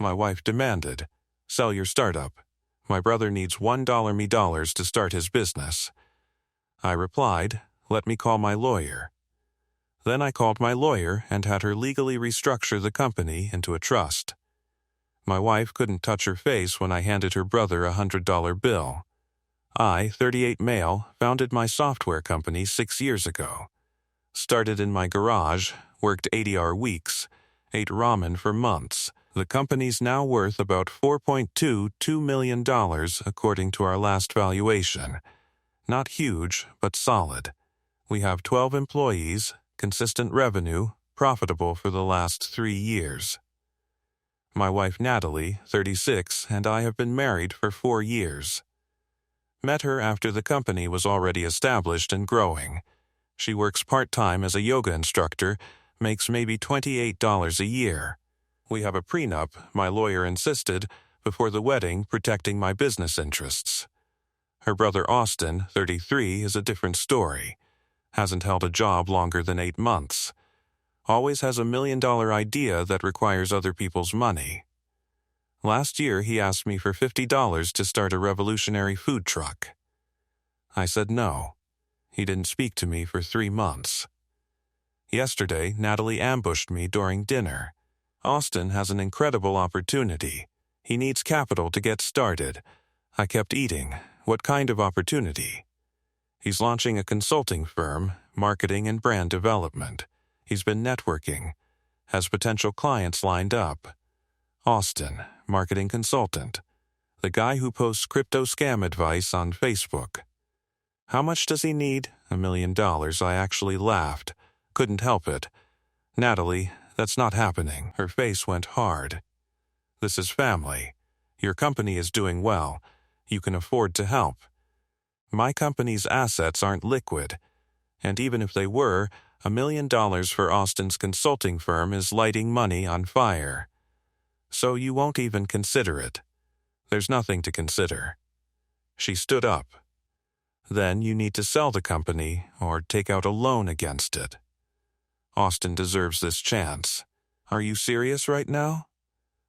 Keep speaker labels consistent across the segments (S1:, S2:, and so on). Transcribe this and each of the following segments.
S1: My wife demanded, "Sell your startup. My brother needs $1 to start his business." I replied, "Let me call my lawyer." Then I called my lawyer and had her legally restructure the company into a trust. My wife couldn't touch her face when I handed her brother a $100 bill. I, 38 male, founded my software company 6 years ago. Started in my garage, worked 80-hour weeks, ate ramen for months. The company's now worth about $4.22 million according to our last valuation. Not huge, but solid. We have 12 employees, consistent revenue, profitable for the last 3 years. My wife Natalie, 36, and I have been married for 4 years. Met her after the company was already established and growing. She works part-time as a yoga instructor, makes maybe $28 a year. We have a prenup, my lawyer insisted, before the wedding, protecting my business interests. Her brother Austin, 33, is a different story. Hasn't held a job longer than 8 months. Always has a $1 million idea that requires other people's money. Last year, he asked me for $50 to start a revolutionary food truck. I said no. He didn't speak to me for 3 months. Yesterday, Natalie ambushed me during dinner. Austin has an incredible opportunity. He needs capital to get started. I kept eating. What kind of opportunity? He's launching a consulting firm, marketing and brand development. He's been networking. Has potential clients lined up. Austin, marketing consultant. The guy who posts crypto scam advice on Facebook. How much does he need? $1 million. I actually laughed. Couldn't help it. Natalie, that's not happening. Her face went hard. This is family. Your company is doing well. You can afford to help. My company's assets aren't liquid. And even if they were, $1 million for Austin's consulting firm is lighting money on fire. So you won't even consider it. There's nothing to consider. She stood up. Then you need to sell the company or take out a loan against it. Austin deserves this chance. Are you serious right now?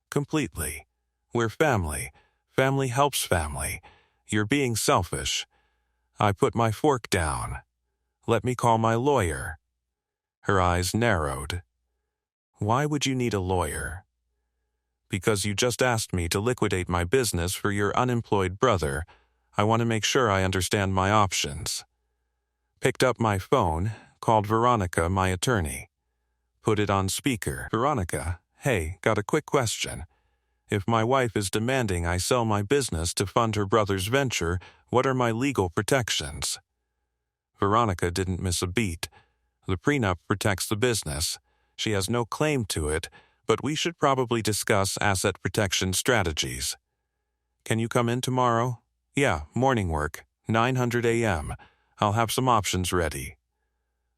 S1: Completely. We're family. Family helps family. You're being selfish. I put my fork down. Let me call my lawyer. Her eyes narrowed. Why would you need a lawyer? Because you just asked me to liquidate my business for your unemployed brother. I want to make sure I understand my options. Picked up my phone, called Veronica, my attorney. Put it on speaker. Veronica, hey, got a quick question. If my wife is demanding I sell my business to fund her brother's venture, what are my legal protections? Veronica didn't miss a beat. The prenup protects the business. She has no claim to it, but we should probably discuss asset protection strategies. Can you come in tomorrow? Yeah, morning work, 9:00 a.m. I'll have some options ready.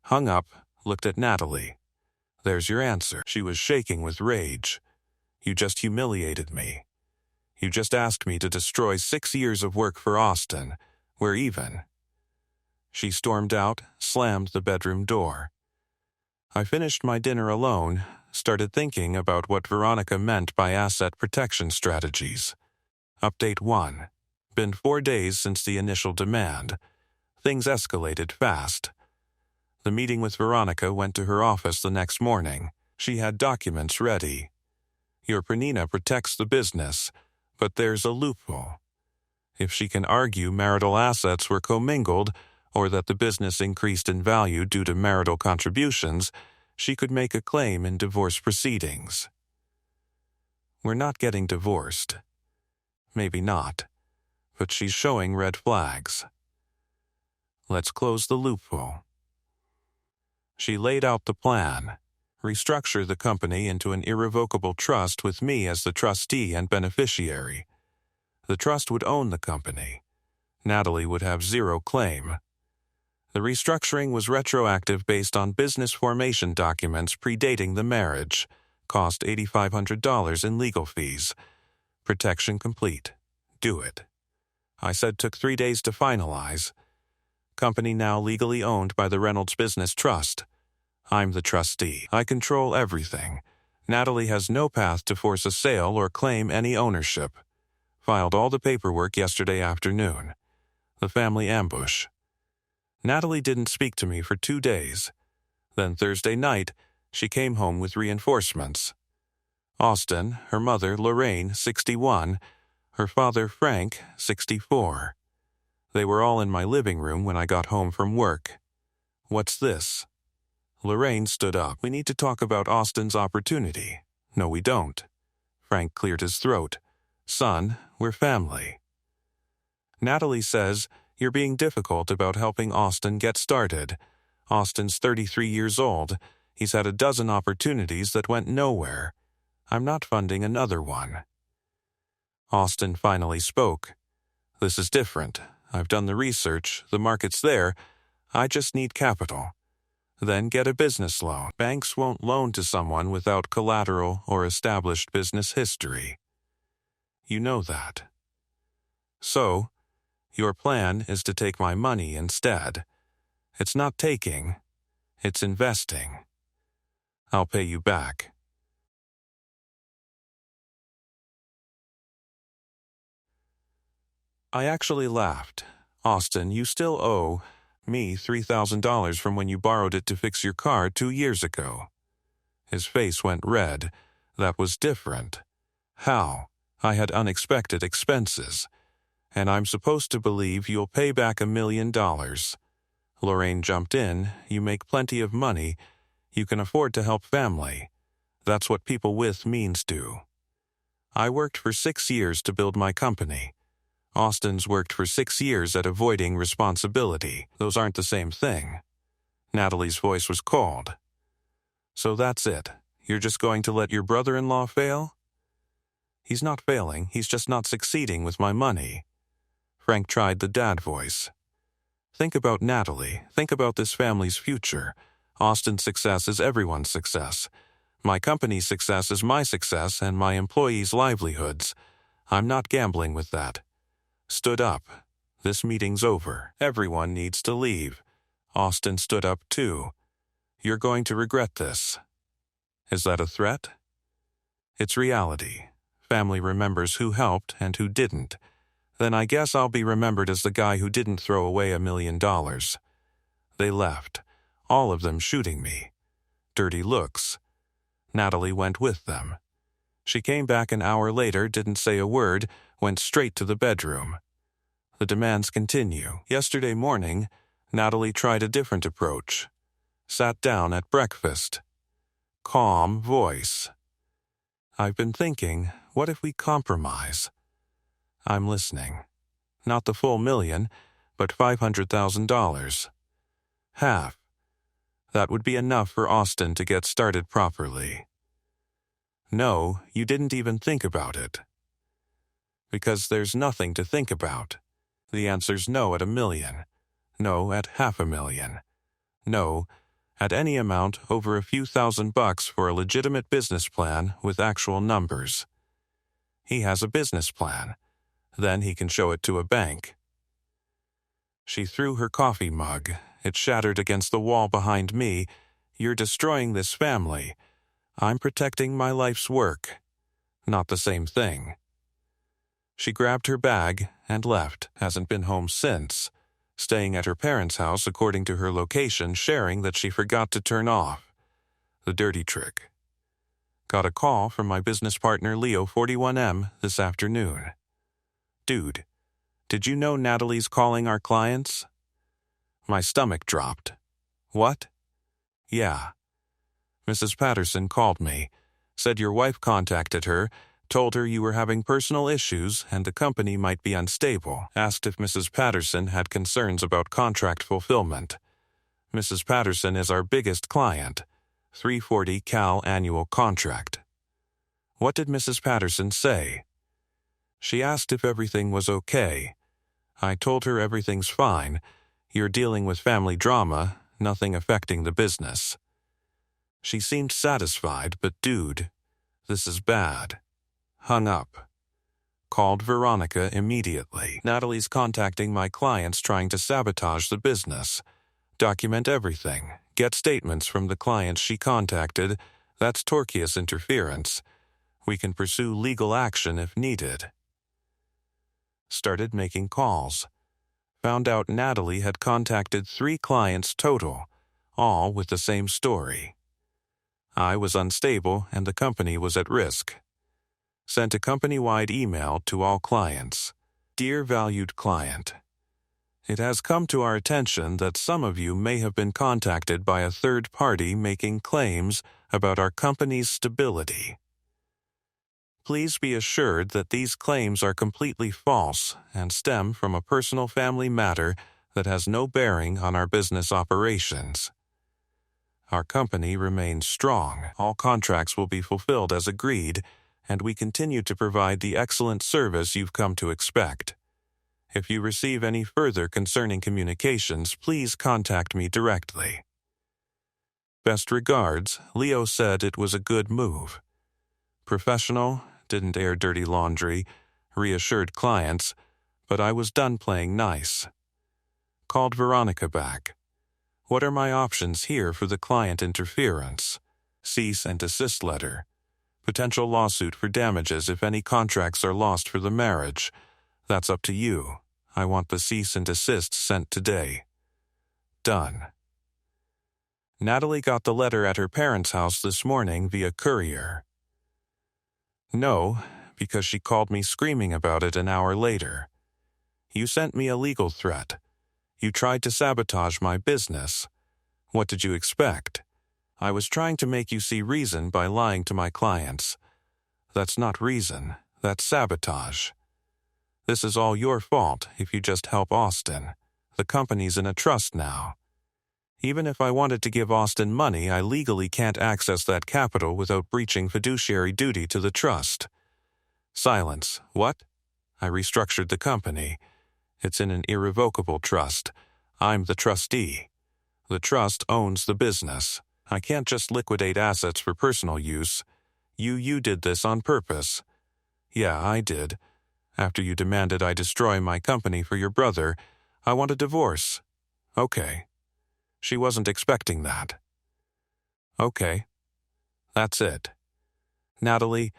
S1: Hung up, looked at Natalie. There's your answer. She was shaking with rage. You just humiliated me. You just asked me to destroy 6 years of work for Austin. We're even. She stormed out, slammed the bedroom door. I finished my dinner alone, started thinking about what Veronica meant by asset protection strategies. Update 1. Been 4 days since the initial demand. Things escalated fast. The meeting with Veronica went to her office the next morning. She had documents ready. Your Prenina protects the business, but there's a loophole. If she can argue marital assets were commingled or that the business increased in value due to marital contributions, she could make a claim in divorce proceedings. We're not getting divorced. Maybe not, but she's showing red flags. Let's close the loophole. She laid out the plan. Restructure the company into an irrevocable trust with me as the trustee and beneficiary. The trust would own the company. Natalie would have zero claim. The restructuring was retroactive based on business formation documents predating the marriage. Cost $8,500 in legal fees. Protection complete. Do it. I said took 3 days to finalize. Company now legally owned by the Reynolds Business Trust. I'm the trustee. I control everything. Natalie has no path to force a sale or claim any ownership. Filed all the paperwork yesterday afternoon. The family ambush. Natalie didn't speak to me for 2 days. Then Thursday night, she came home with reinforcements. Austin, her mother, Lorraine, 61, her father, Frank, 64. They were all in my living room when I got home from work. What's this? Lorraine stood up. We need to talk about Austin's opportunity. No, we don't. Frank cleared his throat. Son, we're family. Natalie says, you're being difficult about helping Austin get started. Austin's 33 years old. He's had a dozen opportunities that went nowhere. I'm not funding another one. Austin finally spoke. This is different. I've done the research. The market's there. I just need capital. Then get a business loan. Banks won't loan to someone without collateral or established business history. You know that. So, your plan is to take my money instead. It's not taking, it's investing. I'll pay you back. I actually laughed. Austin, you still owe me $3,000 from when you borrowed it to fix your car 2 years ago. His face went red. That was different. How? I had unexpected expenses. And I'm supposed to believe you'll pay back $1 million. Lorraine jumped in. You make plenty of money. You can afford to help family. That's what people with means do. I worked for 6 years to build my company. Austin's worked for 6 years at avoiding responsibility. Those aren't the same thing. Natalie's voice was cold. So that's it. You're just going to let your brother-in-law fail? He's not failing. He's just not succeeding with my money. Frank tried the dad voice. Think about Natalie. Think about this family's future. Austin's success is everyone's success. My company's success is my success and my employees' livelihoods. I'm not gambling with that. Stood up. This meeting's over. Everyone needs to leave. Austin stood up too. You're going to regret this. Is that a threat? It's reality. Family remembers who helped and who didn't. Then I guess I'll be remembered as the guy who didn't throw away $1 million. They left, all of them shooting me. Dirty looks. Natalie went with them. She came back an hour later, didn't say a word, went straight to the bedroom. The demands continue. Yesterday morning, Natalie tried a different approach. Sat down at breakfast. Calm voice. I've been thinking, what if we compromise? I'm listening. Not the full $1 million, but $500,000. Half. That would be enough for Austin to get started properly. No, you didn't even think about it. Because there's nothing to think about. The answer's no at $1 million. No at $500,000. No at any amount over a few $1,000 for a legitimate business plan with actual numbers. He has a business plan. Then he can show it to a bank. She threw her coffee mug. It shattered against the wall behind me. You're destroying this family. I'm protecting my life's work. Not the same thing. She grabbed her bag and left. Hasn't been home since. Staying at her parents' house according to her location, sharing that she forgot to turn off. The dirty trick. Got a call from my business partner Leo 41M this afternoon. Dude, did you know Natalie's calling our clients? My stomach dropped. What? Yeah. Mrs. Patterson called me, said your wife contacted her, told her you were having personal issues and the company might be unstable, asked if Mrs. Patterson had concerns about contract fulfillment. Mrs. Patterson is our biggest client, $340 Cal annual contract. What did Mrs. Patterson say? She asked if everything was okay. I told her everything's fine. You're dealing with family drama, nothing affecting the business. She seemed satisfied, but dude, this is bad. Hung up. Called Veronica immediately. Natalie's contacting my clients trying to sabotage the business. Document everything. Get statements from the clients she contacted. That's tortious interference. We can pursue legal action if needed. Started making calls. Found out Natalie had contacted 3 clients total, all with the same story. I was unstable and the company was at risk. Sent a company-wide email to all clients. Dear valued client, it has come to our attention that some of you may have been contacted by a third party making claims about our company's stability. Please be assured that these claims are completely false and stem from a personal family matter that has no bearing on our business operations. Our company remains strong, all contracts will be fulfilled as agreed, and we continue to provide the excellent service you've come to expect. If you receive any further concerning communications, please contact me directly. Best regards, Leo said it was a good move. Professional, didn't air dirty laundry, reassured clients, but I was done playing nice. Called Veronica back. What are my options here for the client interference? Cease and desist letter. Potential lawsuit for damages if any contracts are lost for the marriage. That's up to you. I want the cease and desist sent today. Done. Natalie got the letter at her parents' house this morning via courier. No, because she called me screaming about it an hour later. You sent me a legal threat. You tried to sabotage my business. What did you expect? I was trying to make you see reason by lying to my clients. That's not reason, that's sabotage. This is all your fault if you just help Austin. The company's in a trust now. Even if I wanted to give Austin money, I legally can't access that capital without breaching fiduciary duty to the trust. Silence. What? I restructured the company. It's in an irrevocable trust. I'm the trustee. The trust owns the business. I can't just liquidate assets for personal use. You did this on purpose. Yeah, I did. After you demanded I destroy my company for your brother, I want a divorce. Okay. She wasn't expecting that. Okay. That's it. Natalie,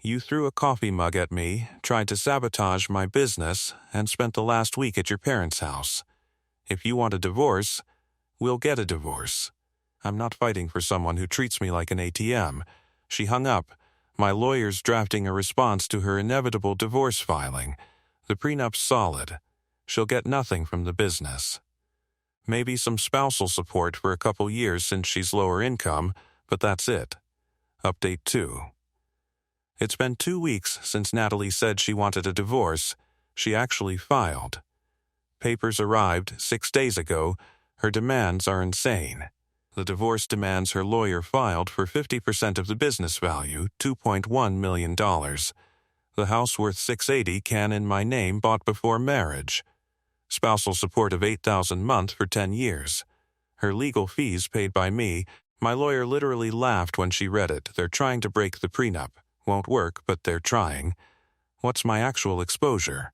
S1: you threw a coffee mug at me, tried to sabotage my business, and spent the last week at your parents' house. If you want a divorce, we'll get a divorce. I'm not fighting for someone who treats me like an ATM. She hung up. My lawyer's drafting a response to her inevitable divorce filing. The prenup's solid. She'll get nothing from the business. Maybe some spousal support for a couple years since she's lower income, but that's it. Update 2. It's been 2 weeks since Natalie said she wanted a divorce. She actually filed. Papers arrived 6 days ago. Her demands are insane. The divorce demands her lawyer filed for 50% of the business value, $2.1 million. The house worth $680 can in my name bought before marriage. Spousal support of $8,000 a month for 10 years. Her legal fees paid by me. My lawyer literally laughed when she read it. They're trying to break the prenup. Won't work, but they're trying. What's my actual exposure?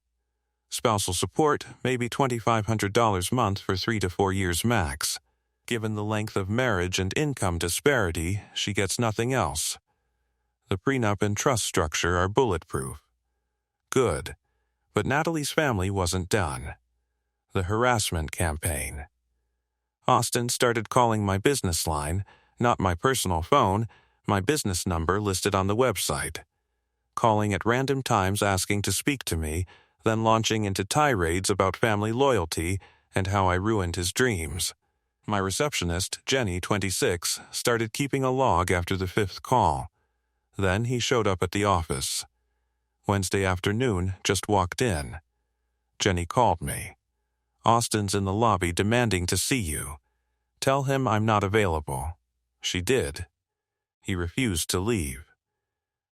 S1: Spousal support, maybe $2,500 a month for 3 to 4 years max. Given the length of marriage and income disparity, she gets nothing else. The prenup and trust structure are bulletproof. Good. But Natalie's family wasn't done. The harassment campaign. Austin started calling my business line, not my personal phone, my business number listed on the website. Calling at random times asking to speak to me, then launching into tirades about family loyalty and how I ruined his dreams. My receptionist, Jenny, 26, started keeping a log after the 5th call. Then he showed up at the office. Wednesday afternoon, just walked in. Jenny called me. Austin's in the lobby demanding to see you. Tell him I'm not available. She did. He refused to leave.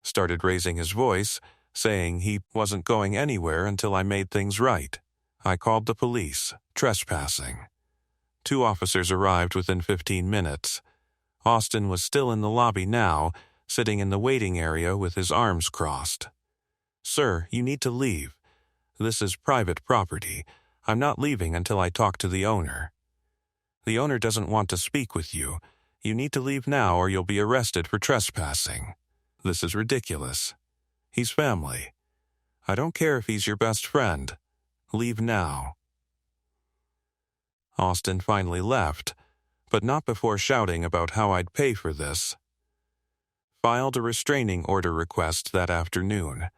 S1: Started raising his voice, saying he wasn't going anywhere until I made things right. I called the police. Trespassing. 2 officers arrived within 15 minutes. Austin was still in the lobby now, sitting in the waiting area with his arms crossed. Sir, you need to leave. This is private property. I'm not leaving until I talk to the owner. The owner doesn't want to speak with you. You need to leave now or you'll be arrested for trespassing. This is ridiculous. He's family. I don't care if he's your best friend. Leave now. Austin finally left, but not before shouting about how I'd pay for this. Filed a restraining order request that afternoon.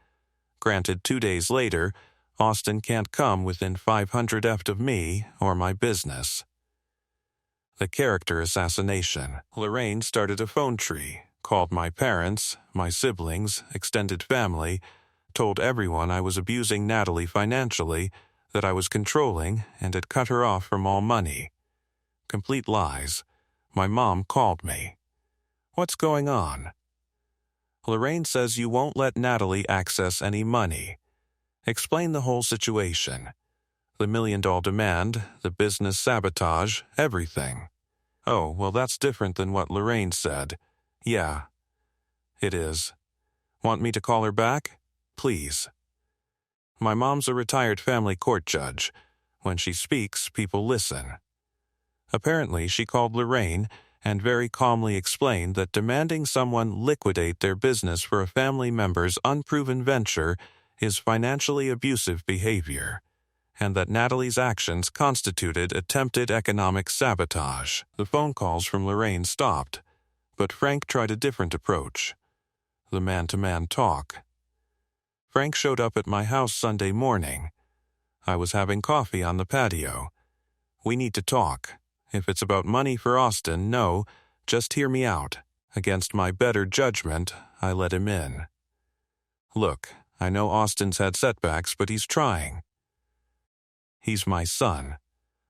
S1: Granted, 2 days later, Austin can't come within 500 ft of me or my business. The character assassination. Lorraine started a phone tree, called my parents, my siblings, extended family, told everyone I was abusing Natalie financially, that I was controlling, and had cut her off from all money. Complete lies. My mom called me. What's going on? Lorraine says you won't let Natalie access any money. Explain the whole situation. The $1 million demand, the business sabotage, everything. Oh, well, that's different than what Lorraine said. Yeah, it is. Want me to call her back? Please. My mom's a retired family court judge. When she speaks, people listen. Apparently, she called Lorraine and very calmly explained that demanding someone liquidate their business for a family member's unproven venture is financially abusive behavior, and that Natalie's actions constituted attempted economic sabotage. The phone calls from Lorraine stopped, but Frank tried a different approach. The man-to-man talk. Frank showed up at my house Sunday morning. I was having coffee on the patio. We need to talk. If it's about money for Austin, no, just hear me out. Against my better judgment, I let him in. Look, I know Austin's had setbacks, but he's trying. He's my son.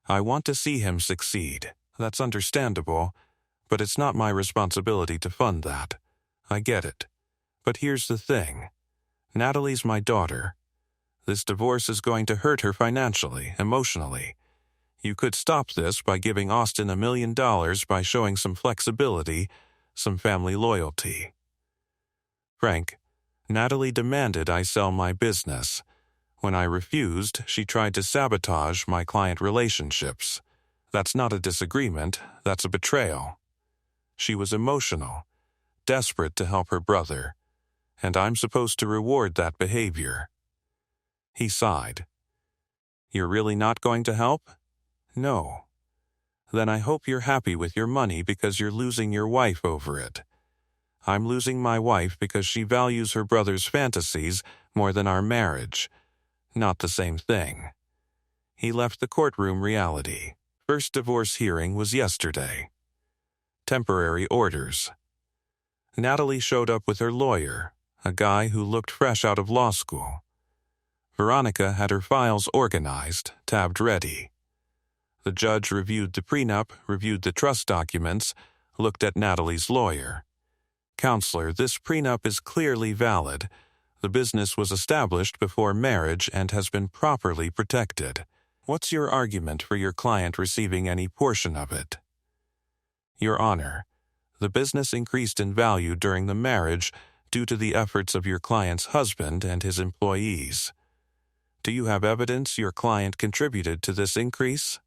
S1: I want to see him succeed. That's understandable, but it's not my responsibility to fund that. I get it. But here's the thing. Natalie's my daughter. This divorce is going to hurt her financially, emotionally. You could stop this by giving Austin $1 million by showing some flexibility, some family loyalty. Frank, Natalie demanded I sell my business. When I refused, she tried to sabotage my client relationships. That's not a disagreement, that's a betrayal. She was emotional, desperate to help her brother, and I'm supposed to reward that behavior. He sighed. You're really not going to help? No. Then I hope you're happy with your money because you're losing your wife over it. I'm losing my wife because she values her brother's fantasies more than our marriage. Not the same thing. He left the courtroom reality. First divorce hearing was yesterday. Temporary orders. Natalie showed up with her lawyer, a guy who looked fresh out of law school. Veronica had her files organized, tabbed ready. The judge reviewed the prenup, reviewed the trust documents, looked at Natalie's lawyer. Counselor, this prenup is clearly valid. The business was established before marriage and has been properly protected. What's your argument for your client receiving any portion of it? Your Honor, the business increased in value during the marriage due to the efforts of your client's husband and his employees. Do you have evidence your client contributed to this increase?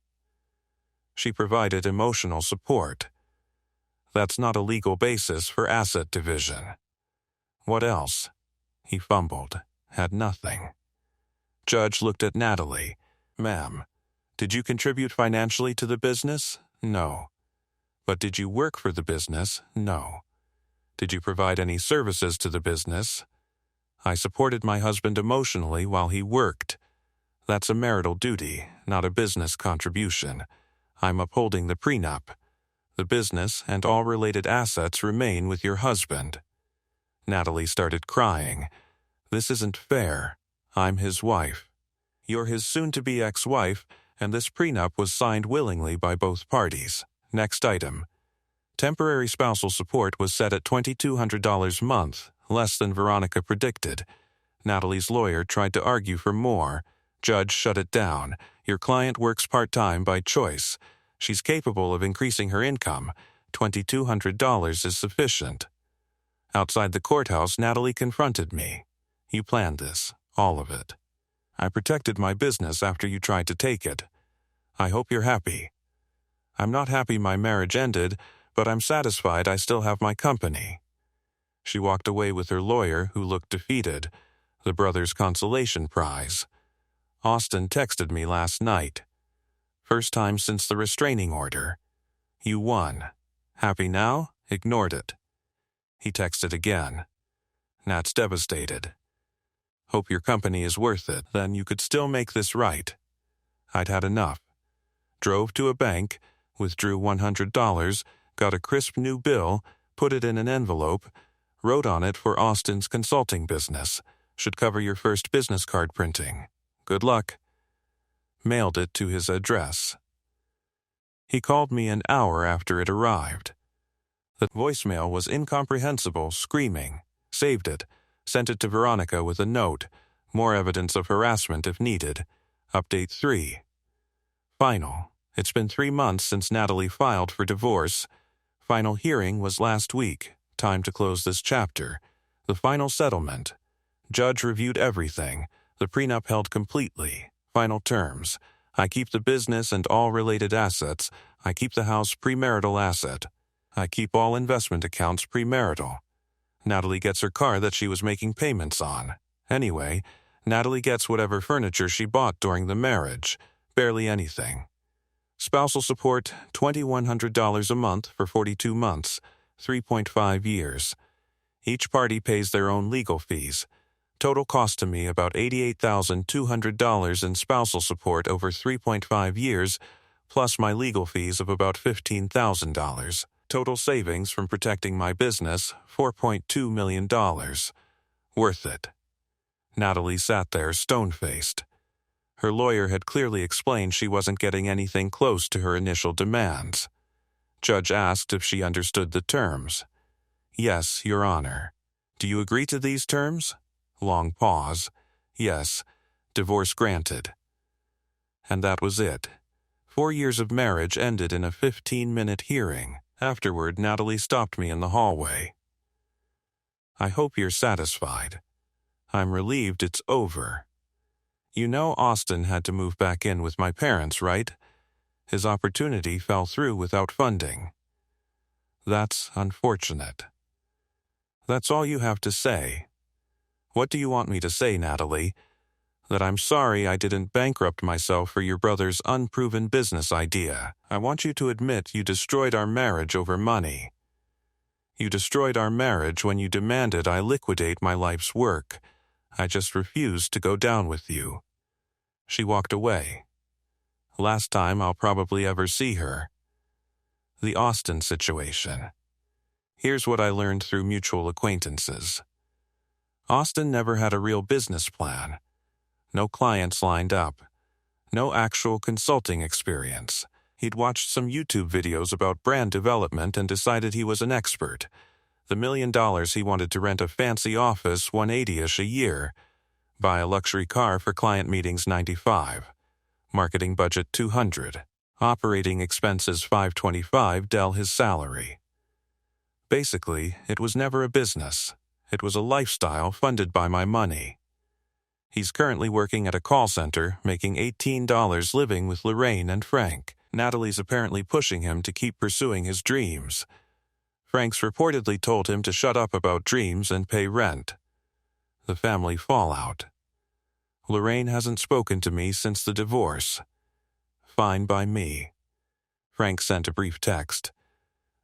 S1: She provided emotional support. That's not a legal basis for asset division. What else? He fumbled, had nothing. Judge looked at Natalie. Ma'am, did you contribute financially to the business? No. But did you work for the business? No. Did you provide any services to the business? I supported my husband emotionally while he worked. That's a marital duty, not a business contribution. I'm upholding the prenup. The business and all related assets remain with your husband. Natalie started crying. This isn't fair. I'm his wife. You're his soon-to-be ex-wife, and this prenup was signed willingly by both parties. Next item. Temporary spousal support was set at $2,200 a month, less than Veronica predicted. Natalie's lawyer tried to argue for more. Judge shut it down. Your client works part-time by choice. She's capable of increasing her income. $2,200 is sufficient. Outside the courthouse, Natalie confronted me. You planned this, all of it. I protected my business after you tried to take it. I hope you're happy. I'm not happy my marriage ended, but I'm satisfied I still have my company." She walked away with her lawyer, who looked defeated, the brother's consolation prize. Austin texted me last night. "First time since the restraining order. You won. Happy now? Ignored it." He texted again. "Nat's devastated. Hope your company is worth it, then you could still make this right." I'd had enough. Drove to a bank, withdrew $100, got a crisp new bill, put it in an envelope, wrote on it for Austin's consulting business. "Should cover your first business card printing. Good luck." Mailed it to his address. He called me an hour after it arrived. The voicemail was incomprehensible, screaming. Saved it. Sent it to Veronica with a note. More evidence of harassment if needed. Update 3. Final. It's been 3 months since Natalie filed for divorce. Final hearing was last week. Time to close this chapter. The final settlement. Judge reviewed everything. The prenup held completely. Final terms. I keep the business and all related assets. I keep the house premarital asset. I keep all investment accounts premarital. Natalie gets her car that she was making payments on. Anyway, Natalie gets whatever furniture she bought during the marriage. Barely anything. Spousal support, $2,100 a month for 42 months, 3.5 years. Each party pays their own legal fees. Total cost to me about $88,200 in spousal support over 3.5 years, plus my legal fees of about $15,000. Total savings from protecting my business, $4.2 million. Worth it. Natalie sat there stone-faced. Her lawyer had clearly explained she wasn't getting anything close to her initial demands. Judge asked if she understood the terms. "Yes, Your Honor." "Do you agree to these terms?" Long pause. "Yes. Divorce granted." And that was it. 4 years of marriage ended in a 15-minute hearing. Afterward, Natalie stopped me in the hallway. "I hope you're satisfied. I'm relieved it's over. You know Austin had to move back in with my parents, right? His opportunity fell through without funding. That's unfortunate. That's all you have to say. What do you want me to say, Natalie? That I'm sorry I didn't bankrupt myself for your brother's unproven business idea. I want you to admit you destroyed our marriage over money. You destroyed our marriage when you demanded I liquidate my life's work. I just refused to go down with you." She walked away. Last time I'll probably ever see her. The Austin situation. Here's what I learned through mutual acquaintances. Austin never had a real business plan. No clients lined up. No actual consulting experience. He'd watched some YouTube videos about brand development and decided he was an expert. The $1 million he wanted to rent a fancy office, $180-ish a year. Buy a luxury car for client meetings, $95. Marketing budget, $200. Operating expenses, $525, Dell his salary. Basically, it was never a business. It was a lifestyle funded by my money. He's currently working at a call center, making $18 living with Lorraine and Frank. Natalie's apparently pushing him to keep pursuing his dreams. Frank's reportedly told him to shut up about dreams and pay rent. The family fallout. Lorraine hasn't spoken to me since the divorce. Fine by me. Frank sent a brief text.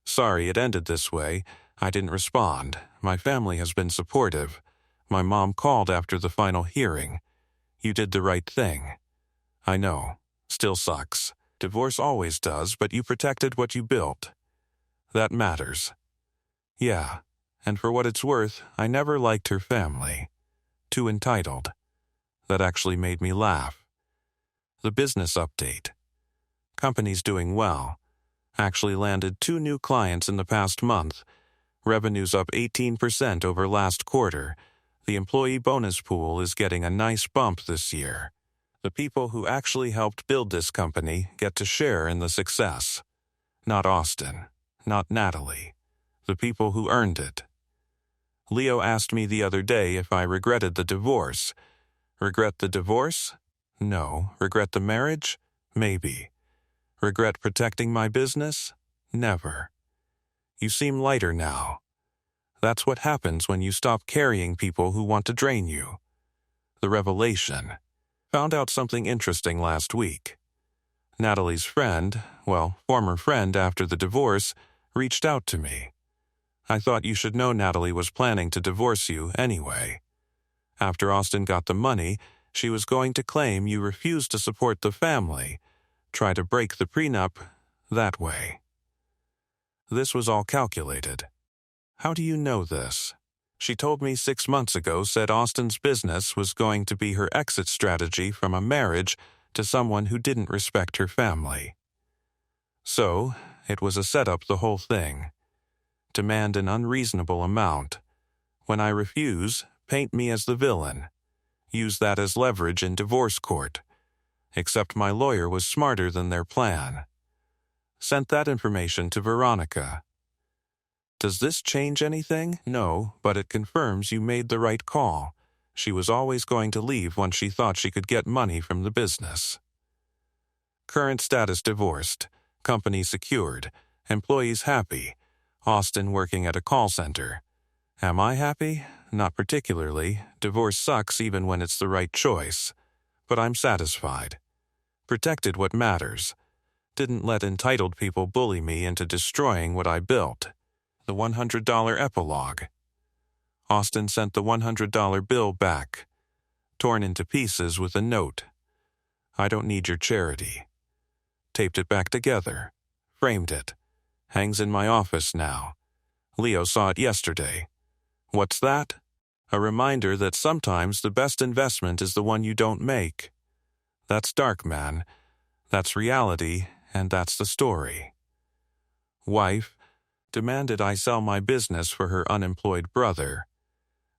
S1: "Sorry it ended this way. I didn't respond. My family has been supportive. My mom called after the final hearing. You did the right thing. I know. Still sucks. Divorce always does, but you protected what you built. That matters. Yeah, and for what it's worth, I never liked her family. Too entitled. That actually made me laugh. The business update. Company's doing well. Actually landed 2 new clients in the past month. Revenue's up 18% over last quarter. The employee bonus pool is getting a nice bump this year. The people who actually helped build this company get to share in the success. Not Austin. Not Natalie. The people who earned it. Leo asked me the other day if I regretted the divorce. Regret the divorce? No. Regret the marriage? Maybe. Regret protecting my business? Never. You seem lighter now. That's what happens when you stop carrying people who want to drain you. The revelation. Found out something interesting last week. Natalie's friend, former friend after the divorce, reached out to me. I thought you should know Natalie was planning to divorce you anyway. After Austin got the money, she was going to claim you refused to support the family, try to break the prenup that way. This was all calculated. How do you know this? She told me 6 months ago said Austin's business was going to be her exit strategy from a marriage to someone who didn't respect her family. So, it was a setup, the whole thing. Demand an unreasonable amount. When I refuse, paint me as the villain. Use that as leverage in divorce court. Except my lawyer was smarter than their plan. Sent that information to Veronica. Does this change anything? No, but it confirms you made the right call. She was always going to leave once she thought she could get money from the business. Current status divorced. Company secured. Employees happy. Austin working at a call center. Am I happy? Not particularly. Divorce sucks even when it's the right choice. But I'm satisfied. Protected what matters. Didn't let entitled people bully me into destroying what I built. The $100 epilogue. Austin sent the $100 bill back, torn into pieces with a note. I don't need your charity. Taped it back together. Framed it. Hangs in my office now. Leo saw it yesterday. What's that? A reminder that sometimes the best investment is the one you don't make. That's dark, man. That's reality, and that's the story. Wife demanded I sell my business for her unemployed brother.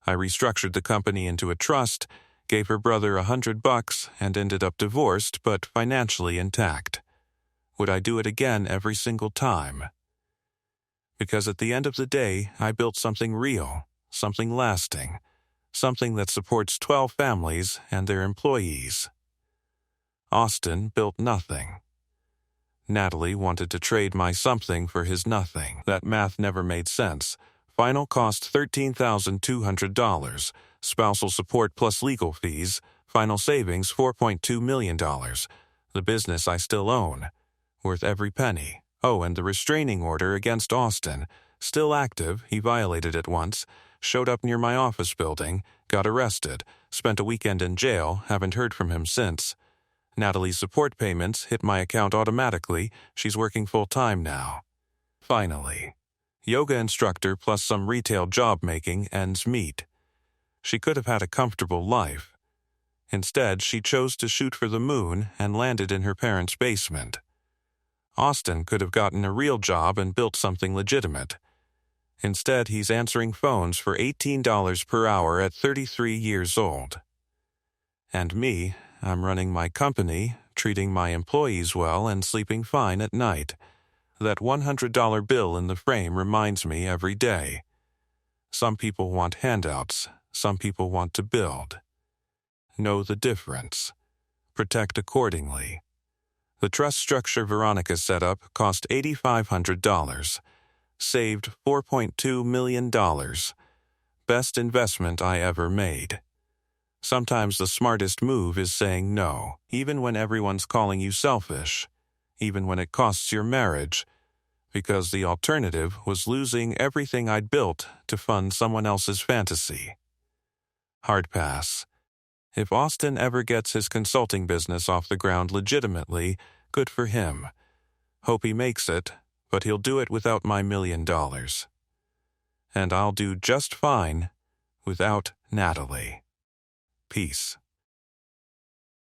S1: I restructured the company into a trust, gave her brother $100, and ended up divorced but financially intact. Would I do it again every single time? Because at the end of the day, I built something real, something lasting, something that supports 12 families and their employees. Austin built nothing. Natalie wanted to trade my something for his nothing. That math never made sense. Final cost $13,200. Spousal support plus legal fees. Final savings $4.2 million. The business I still own. Worth every penny. Oh, and the restraining order against Austin. Still active, he violated it once. Showed up near my office building. Got arrested. Spent a weekend in jail. Haven't heard from him since. Natalie's support payments hit my account automatically. She's working full-time now. Finally. Yoga instructor plus some retail job making ends meet. She could have had a comfortable life. Instead, she chose to shoot for the moon and landed in her parents' basement. Austin could have gotten a real job and built something legitimate. Instead, he's answering phones for $18 per hour at 33 years old. And me, I'm running my company, treating my employees well, and sleeping fine at night. That $100 bill in the frame reminds me every day. Some people want handouts. Some people want to build. Know the difference. Protect accordingly. The trust structure Veronica set up cost $8,500. Saved $4.2 million. Best investment I ever made. Sometimes the smartest move is saying no, even when everyone's calling you selfish, even when it costs your marriage, because the alternative was losing everything I'd built to fund someone else's fantasy. Hard pass. If Austin ever gets his consulting business off the ground legitimately, good for him. Hope he makes it, but he'll do it without my $1 million. And I'll do just fine without Natalie. Peace.